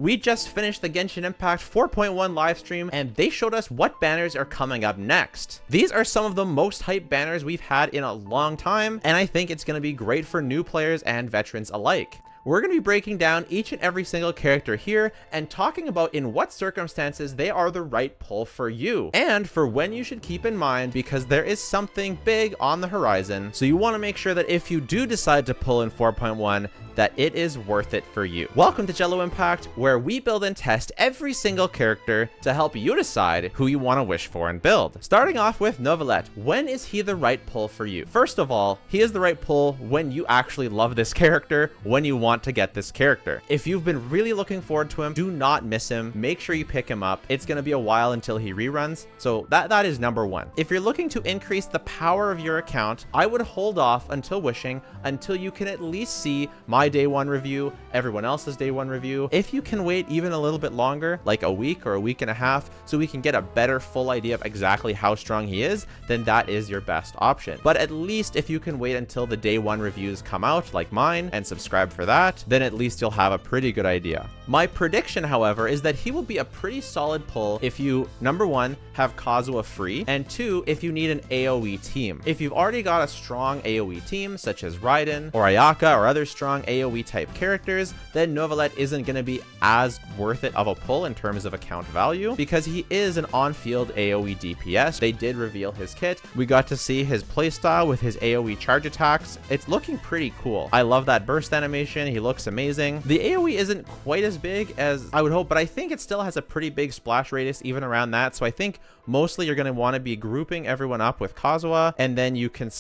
We just finished the Genshin Impact 4.1 livestream, and they showed us what banners are coming up next. These are some of the most hyped banners we've had in a long time, and I think it's going to be great for new players and veterans alike. We're going to be breaking down each and every single character here and talking about in what circumstances they are the right pull for you and for when you should keep in mind, because there is something big on the horizon. So you want to make sure that if you do decide to pull in 4.1, that it is worth it for you. Welcome to Jello Impact, where we build and test every single character to help you decide who you want to wish for and build. Starting off with Novalette. When is he the right pull for you? First of all, he is the right pull when you actually love this character, when you want to get this character. If you've been really looking forward to him, do not miss him. Make sure you pick him up. It's going to be a while until he reruns, so that is number one. If you're looking to increase the power of your account, I would hold off until wishing until you can at least see my day one review, everyone else's day one review. If you can wait even a little bit longer, like a week or a week and a half, so we can get a better full idea of exactly how strong he is, then that is your best option. But at least if you can wait until the day one reviews come out, like mine, and subscribe for that, then at least you'll have a pretty good idea. My prediction, however, is that he will be a pretty solid pull if you, number one, have Kazuha free, and two, if you need an AoE team. If you've already got a strong AoE team, such as Raiden or Ayaka or other strong AoE type characters, then Novalette isn't going to be as worth it of a pull in terms of account value, because he is an on-field AoE DPS. They did reveal his kit. We got to see his playstyle with his AoE charge attacks. It's looking pretty cool. I love that burst animation. He looks amazing. The AoE isn't quite as big as I would hope, but I think it still has a pretty big splash radius even around that. So I think mostly you're going to want to be grouping everyone up with Kazuha, and then you can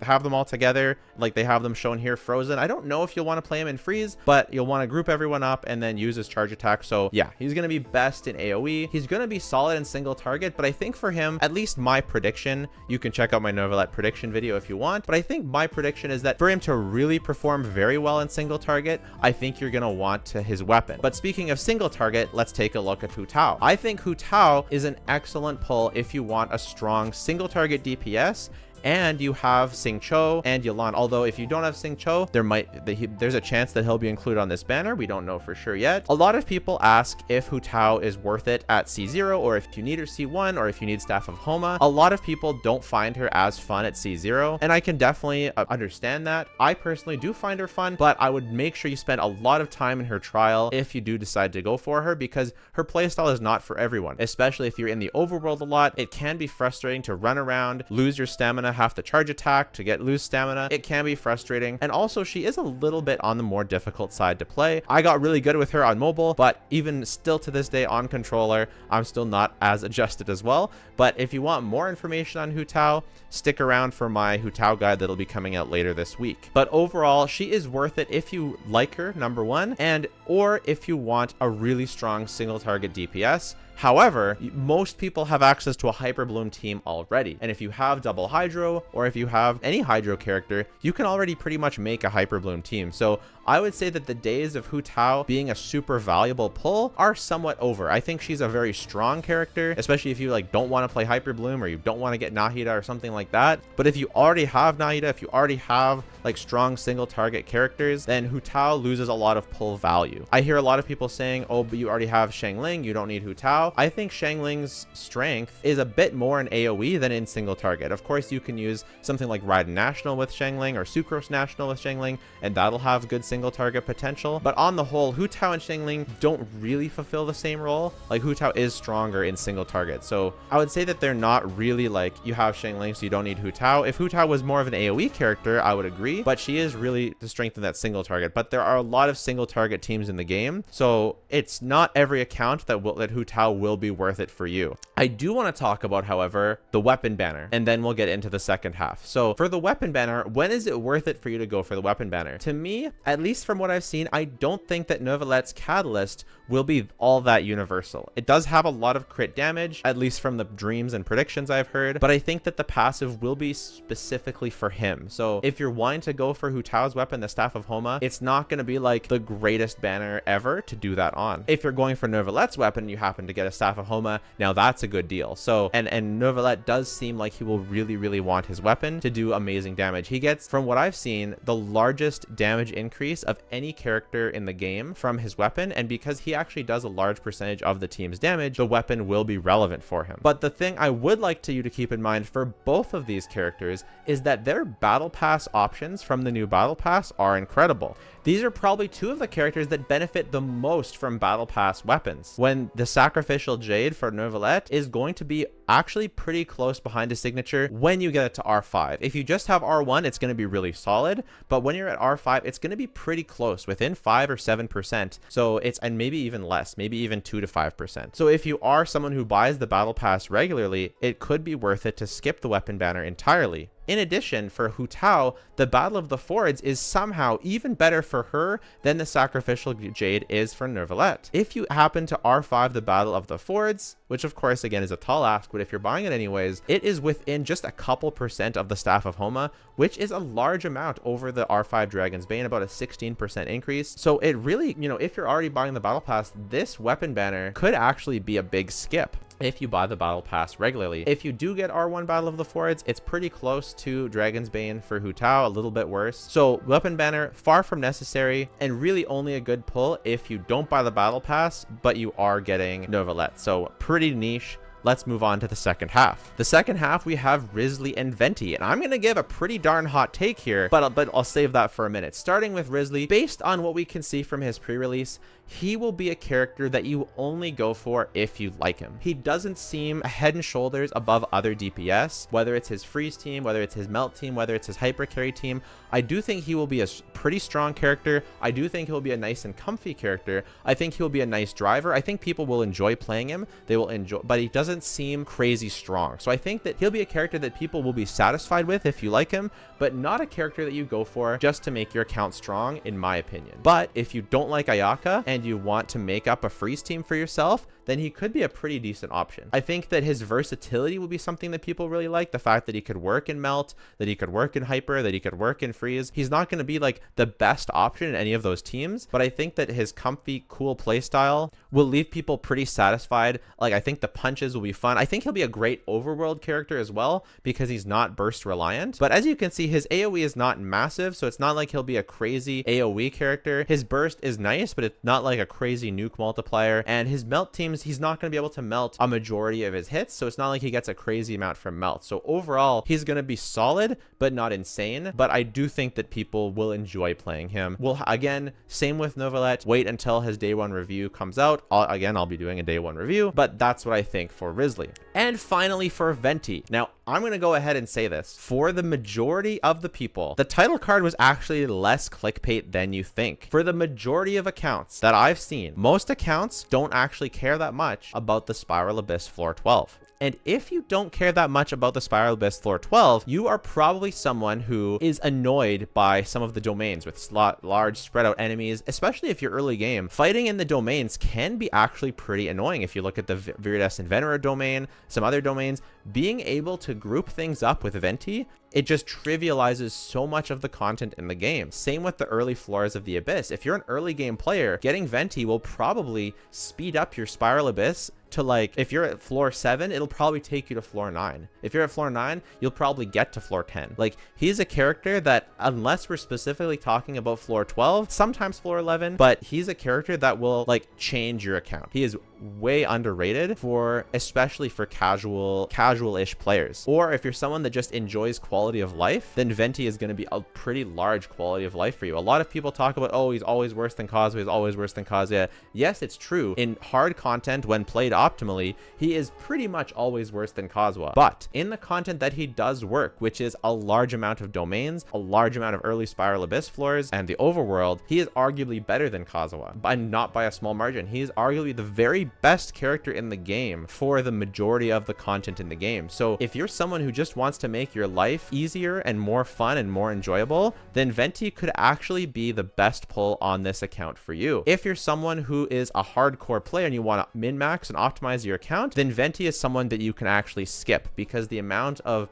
have them all together like they have them shown here frozen. I don't know if you'll want to play him in freeze, but you'll want to group everyone up and then use his charge attack. So yeah, he's going to be best in AoE. He's going to be solid in single target, but I think for him, at least my prediction, you can check out my Novalette prediction video if you want, but I think my prediction is that for him to really perform very well in single target, I think you're going to want his weapon. But speaking of single target, let's take a look at Hu Tao. I think Hu Tao is an excellent pull if you want a strong single target DPS and you have Xingqiu and Yelan. Although if you don't have Xingqiu, there's a chance that he'll be included on this banner. We don't know for sure yet. A lot of people ask if Hu Tao is worth it at C0, or if you need her C1, or if you need Staff of Homa. A lot of people don't find her as fun at C0, and I can definitely understand that. I personally do find her fun, but I would make sure you spend a lot of time in her trial if you do decide to go for her, because her playstyle is not for everyone, especially if you're in the overworld a lot. It can be frustrating to run around, lose your stamina, have to charge attack to lose stamina. It can be frustrating, and also she is a little bit on the more difficult side to play. I got really good with her on mobile, but even still to this day on controller, I'm still not as adjusted as well. But if you want more information on Hu Tao, stick around for my Hu Tao guide that'll be coming out later this week. But overall, she is worth it if you like her, number one, or if you want a really strong single target DPS. However, most people have access to a Hyper Bloom team already, and if you have double Hydro, or if you have any Hydro character, you can already pretty much make a Hyper Bloom team. So I would say that the days of Hu Tao being a super valuable pull are somewhat over. I think she's a very strong character, especially if you don't want to play Hyper Bloom, or you don't want to get Nahida or something like that. But if you already have Nahida, if you already have strong single target characters, then Hu Tao loses a lot of pull value. I hear a lot of people saying, oh, but you already have Xiangling, you don't need Hu Tao. I think Xiangling's strength is a bit more in AoE than in single target. Of course, you can use something like Raiden National with Xiangling, or Sucrose National with Xiangling, and that'll have good single target potential. But on the whole, Hu Tao and Xiangling don't really fulfill the same role. Hu Tao is stronger in single target. So I would say that they're not really you have Xiangling, so you don't need Hu Tao. If Hu Tao was more of an AoE character, I would agree, but she is really the strength in that single target. But there are a lot of single target teams in the game, so it's not every account that Hu Tao will be worth it for you. I do want to talk about, however, the weapon banner, and then we'll get into the second half. So for the weapon banner, when is it worth it for you to go for the weapon banner? To me, at least from what I've seen, I don't think that Novalette's Catalyst will be all that universal. It does have a lot of crit damage, at least from the dreams and predictions I've heard, but I think that the passive will be specifically for him. So if you're wanting to go for Hu Tao's weapon, the Staff of Homa, it's not going to be the greatest banner ever to do that on. If you're going for Novalette's weapon, you happen to get get a Staff of Homa. Now that's a good deal. So, and Novalette does seem like he will really want his weapon to do amazing damage. He gets, from what I've seen, the largest damage increase of any character in the game from his weapon, and because he actually does a large percentage of the team's damage, the weapon will be relevant for him. But the thing I would like you to keep in mind for both of these characters is that their battle pass options from the new battle pass are incredible. These are probably two of the characters that benefit the most from battle pass weapons, when the sacrificial jade for Novalette is going to be actually pretty close behind his signature when you get it to R5. If you just have R1, it's going to be really solid, but when you're at R5, it's going to be pretty close, within 5 or 7%. So it's, and maybe even less, maybe even 2 to 5%. So if you are someone who buys the battle pass regularly, it could be worth it to skip the weapon banner entirely. In addition, for Hu Tao, the Battle of the Fords is somehow even better for her than the Sacrificial Jade is for Novalette. If you happen to R5 the Battle of the Fords, which of course again is a tall ask, but if you're buying it anyways, it is within just a couple % of the Staff of Homa, which is a large amount over the R5 Dragon's Bane, about a 16% increase. So it really, you know, if you're already buying the Battle Pass, this weapon banner could actually be a big skip if you buy the battle pass regularly. If you do get R1 Battle of the Fords, it's pretty close to Dragon's Bane for Hu Tao, a little bit worse. So weapon banner, far from necessary, and really only a good pull if you don't buy the battle pass, but you are getting Novalette. So pretty niche. Let's move on to the second half. The second half, we have Risley and Venti, and I'm going to give a pretty darn hot take here, but I'll save that for a minute. Starting with Risley, based on what we can see from his pre-release, he will be a character that you only go for if you like him. He doesn't seem a head and shoulders above other DPS, whether it's his freeze team, whether it's his melt team, whether it's his hyper carry team. I do think he will be a pretty strong character. I do think he'll be a nice and comfy character. I think he'll be a nice driver. I think people will enjoy playing him. They will enjoy, but he doesn't seem crazy strong. So I think that he'll be a character that people will be satisfied with if you like him, but not a character that you go for just to make your account strong, in my opinion. But if you don't like Ayaka and you want to make up a freeze team for yourself, then he could be a pretty decent option. I think that his versatility will be something that people really like. The fact that he could work in melt, that he could work in hyper, that he could work in freeze. He's not going to be like the best option in any of those teams, but I think that his comfy, cool playstyle will leave people pretty satisfied. Like, I think the punches will be fun. I think he'll be a great overworld character as well, because he's not burst reliant. But as you can see, his AoE is not massive, so it's not like he'll be a crazy AoE character. His burst is nice, but it's not like a crazy nuke multiplier. And his melt teams, he's not going to be able to melt a majority of his hits, so it's not like he gets a crazy amount from melt. So overall, he's going to be solid, but not insane. But I do think that people will enjoy playing him. Well, again, same with Novalette. Wait until his day one review comes out. I'll be doing a day one review, but that's what I think for Risley. And finally for Venti. Now, I'm going to go ahead and say this. For the majority of the people, the title card was actually less clickbait than you think. For the majority of accounts that I've seen, most accounts don't actually care that much about the Spiral Abyss floor 12. And if you don't care that much about the Spiral Abyss floor 12, you are probably someone who is annoyed by some of the domains with large spread out enemies, especially if you're early game. Fighting in the domains can be actually pretty annoying. If you look at the Viridescent Venerer domain, some other domains, being able to group things up with Venti, it just trivializes so much of the content in the game. Same with the early floors of the Abyss. If you're an early game player, getting Venti will probably speed up your Spiral Abyss to, like, if you're at floor 7, it'll probably take you to floor 9. If you're at floor 9, you'll probably get to floor 10. Like, he's a character that, unless we're specifically talking about floor 12, sometimes floor 11, but he's a character that will, like, change your account. He is way underrated for, especially for casual-ish players. Or if you're someone that just enjoys quality of life, then Venti is going to be a pretty large quality of life for you. A lot of people talk about, oh, he's always worse than Kazuya, he's always worse than Kazuya. Yes, it's true. In hard content, when played optimally, he is pretty much always worse than Kazuya. But in the content that he does work, which is a large amount of domains, a large amount of early Spiral Abyss floors, and the overworld, he is arguably better than Kazuya, but not by a small margin. He is arguably the very best character in the game for the majority of the content in the game. So if you're someone who just wants to make your life easier and more fun and more enjoyable, then Venti could actually be the best pull on this account for you. If you're someone who is a hardcore player and you want to min-max and optimize your account, then Venti is someone that you can actually skip, because the amount of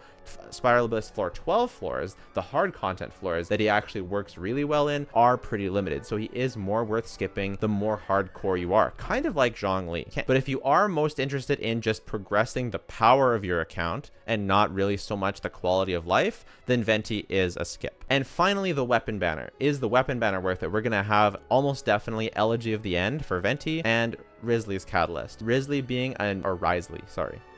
Spiral Abyss floor 12 floors, the hard content floors that he actually works really well in, are pretty limited. So he is more worth skipping the more hardcore you are, kind of like Zhongli. But if you are most interested in just progressing the power of your account and not really so much the quality of life, then Venti is a skip. And finally, the weapon banner. Is the weapon banner worth it? We're going to have almost definitely Elegy of the End for Venti and Risley's Catalyst. Risley being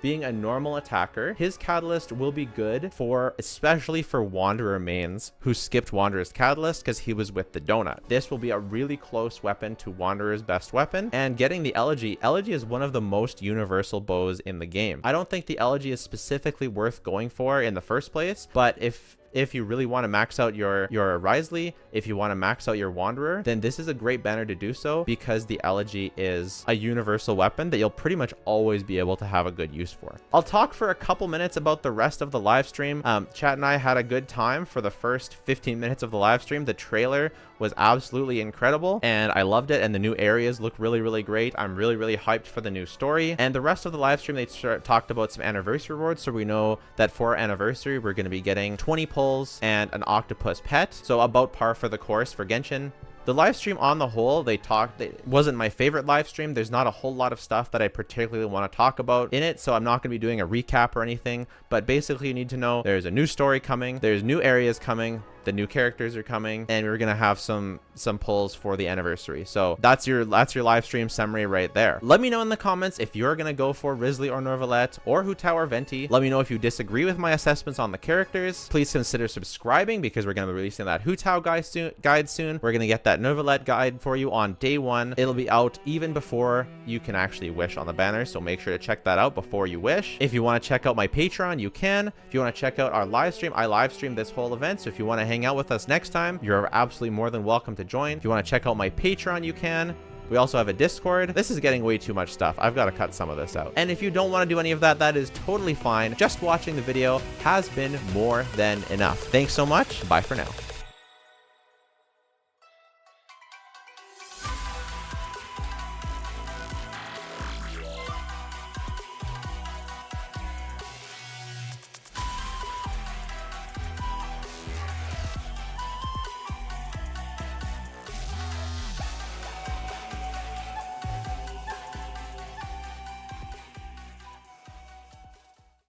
being a normal attacker, his Catalyst will be good for, especially for Wanderer mains who skipped Wanderer's Catalyst because he was with the donut. This will be a really close weapon to Wanderer's best weapon, and getting the Elegy is one of the most universal bows in the game. I don't think the Elegy is specifically worth going for in the first place, but if you really want to max out your Risley, if you want to max out your Wanderer, then this is a great banner to do so, because the Elegy is a universal weapon that you'll pretty much always be able to have a good use for. I'll talk for a couple minutes about the rest of the live stream. Chat and I had a good time for the first 15 minutes of the live stream. The trailer was absolutely incredible and I loved it, and the new areas look really great. I'm really hyped for the new story. And the rest of the live stream, they talked about some anniversary rewards, so we know that for our anniversary we're going to be getting 20 pulls and an octopus pet, so about par for the course for Genshin. The live stream on the whole, it wasn't my favorite live stream. There's not a whole lot of stuff that I particularly want to talk about in it, so I'm not going to be doing a recap or anything, but basically you need to know there's a new story coming, there's new areas coming, the new characters are coming, and we're gonna have some pulls for the anniversary. So that's your live stream summary right there. Let me know in the comments if you're gonna go for Risley or Novalette or Hu Tao or Venti. Let me know if you disagree with my assessments on the characters. Please consider subscribing, because we're gonna be releasing that Hu Tao guide soon. We're gonna get that Novalette guide for you on day 1. It'll be out even before you can actually wish on the banner, so make sure to check that out before you wish. If you want to check out my Patreon, you can. If you want to check out our live stream, I live stream this whole event, so if you want to hang out with us next time, you're absolutely more than welcome to join. If you want to check out my Patreon, you can. We also have a Discord. This is getting way too much stuff. I've got to cut some of this out. And if you don't want to do any of that, that is totally fine. Just watching the video has been more than enough. Thanks so much. Bye for now.